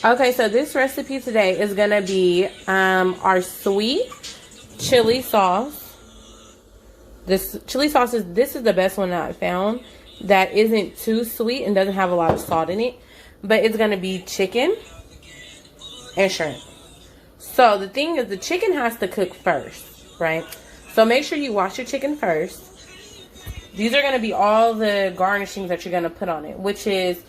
Okay, so this recipe today is gonna be our sweet chili sauce. This chili sauce this is the best one that I found that isn't too sweet and doesn't have a lot of salt in it. But it's gonna be chicken and shrimp. So the thing is, the chicken has to cook first, right? So make sure you wash your chicken first. These are gonna be all the garnishings that you're gonna put on it, which is,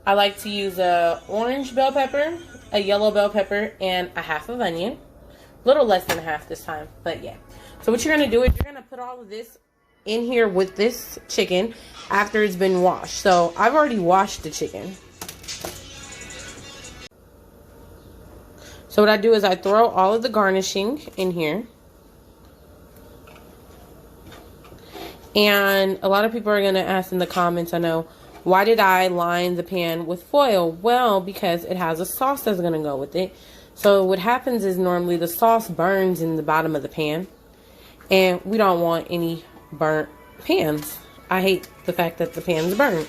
I like to use a orange bell pepper, a yellow bell pepper, and a half of onion. A little less than a half this time, but yeah. So what you're going to do is you're going to put all of this in here with this chicken after it's been washed. So I've already washed the chicken. So what I do is I throw all of the garnishing in here. And a lot of people are going to ask in the comments, I know, why did I line the pan with foil? Well, because it has a sauce that's going to go with it. So what happens is normally the sauce burns in the bottom of the pan. And we don't want any burnt pans. I hate the fact that the pan's burnt.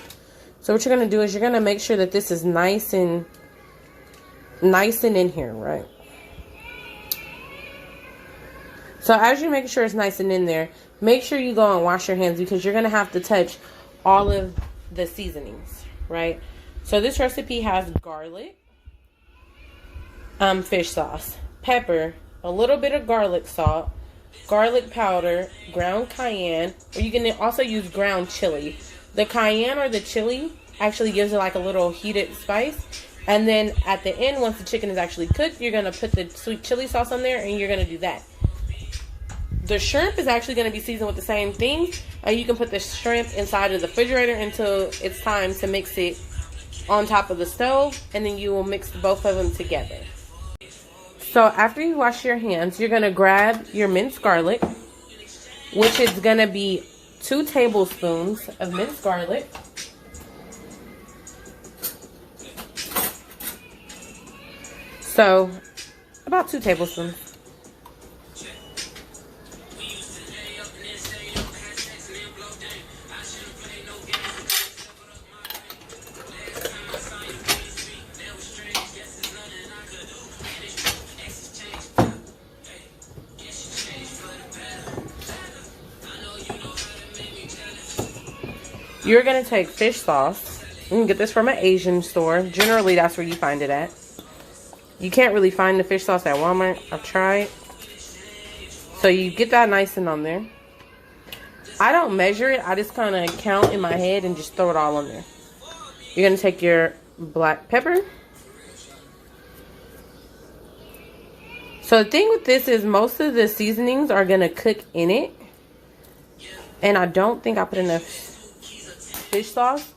So what you're going to do is you're going to make sure that this is nice and in here, right? So as you make sure it's nice and in there, make sure you go and wash your hands because you're going to have to touch all of the seasonings, right? So this recipe has garlic, fish sauce, pepper, a little bit of garlic salt, garlic powder, ground cayenne, or you can also use ground chili. The cayenne or the chili actually gives it like a little heated spice. And then at the end, once the chicken is actually cooked, you're going to put the sweet chili sauce on there and you're going to do that. The shrimp is actually going to be seasoned with the same thing. You can put the shrimp inside of the refrigerator until it's time to mix it on top of the stove. And then you will mix both of them together. So after you wash your hands, you're going to grab your minced garlic, which is going to be 2 tablespoons of minced garlic. So about 2 tablespoons. You're going to take fish sauce. You can get this from an Asian store. Generally, that's where you find it at. You can't really find the fish sauce at Walmart. I've tried. So you get that nice and on there. I don't measure it. I just kind of count in my head and just throw it all on there. You're going to take your black pepper. So the thing with this is most of the seasonings are going to cook in it. And I don't think I put enough fish sauce.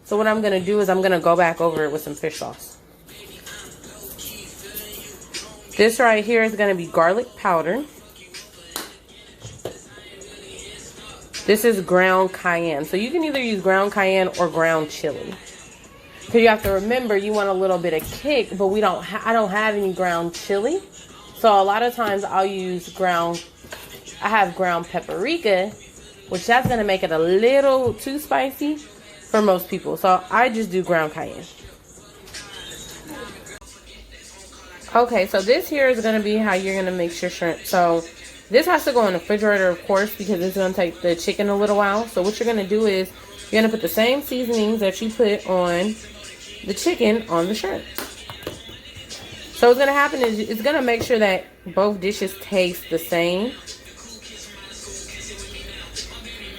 So what I'm going to do is I'm going to go back over it with some fish sauce. This right here is going to be garlic powder. This is ground cayenne. So you can either use ground cayenne or ground chili. Because you have to remember you want a little bit of kick, but I don't have any ground chili. So a lot of times I'll use I have ground paprika, which that's going to make it a little too spicy for most people. So I just do ground cayenne. Okay, so this here is going to be how you're going to mix your shrimp. So this has to go in the refrigerator, of course, because it's going to take the chicken a little while. So what you're going to do is you're going to put the same seasonings that you put on the chicken on the shrimp. So what's going to happen is it's going to make sure that both dishes taste the same.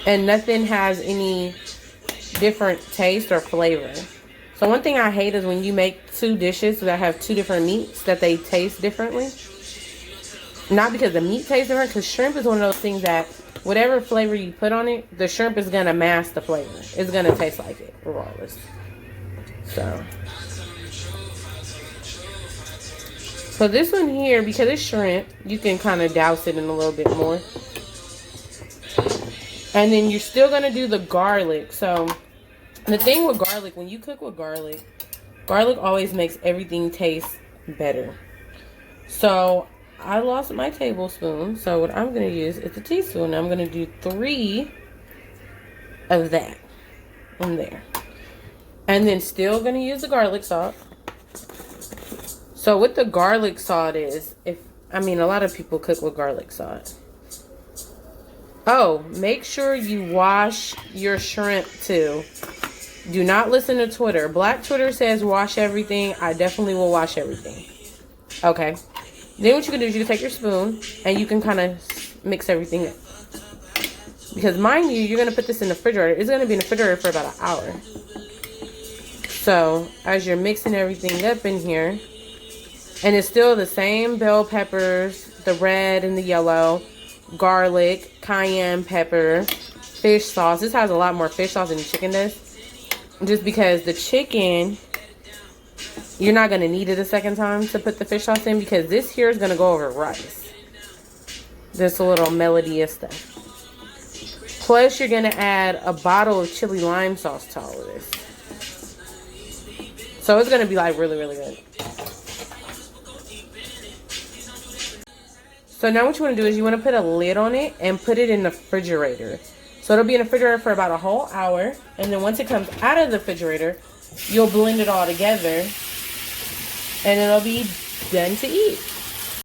And nothing has any different taste or flavor. So one thing I hate is when you make 2 dishes that have 2 different meats that they taste differently. Not because the meat tastes different, because shrimp is one of those things that whatever flavor you put on it, the shrimp is going to mask the flavor. It's going to taste like it regardless. So this one here, because it's shrimp, you can kind of douse it in a little bit more. And then you're still going to do the garlic. So the thing with garlic, when you cook with garlic, garlic always makes everything taste better. So I lost my tablespoon. So what I'm going to use is a teaspoon. I'm going to do 3 of that in there. And then still going to use the garlic salt. So what the garlic salt is, a lot of people cook with garlic salt. Oh, make sure you wash your shrimp too. Do not listen to Twitter. Black Twitter says wash everything. I definitely will wash everything. Okay. Then what you can do is you can take your spoon and you can kind of mix everything up. Because mind you, you're going to put this in the refrigerator. It's going to be in the refrigerator for about an hour. So as you're mixing everything up in here, and it's still the same bell peppers, the red and the yellow, garlic, cayenne pepper, fish sauce. This has a lot more fish sauce than the chicken does. Just because the chicken, you're not going to need it a second time to put the fish sauce in, because this here is going to go over rice. This little melody of stuff. Plus, you're going to add a bottle of chili lime sauce to all of this. So it's going to be like really, really good. So now what you want to do is you want to put a lid on it and put it in the refrigerator. So it'll be in the refrigerator for about a whole hour. And then once it comes out of the refrigerator, you'll blend it all together. And it'll be done to eat.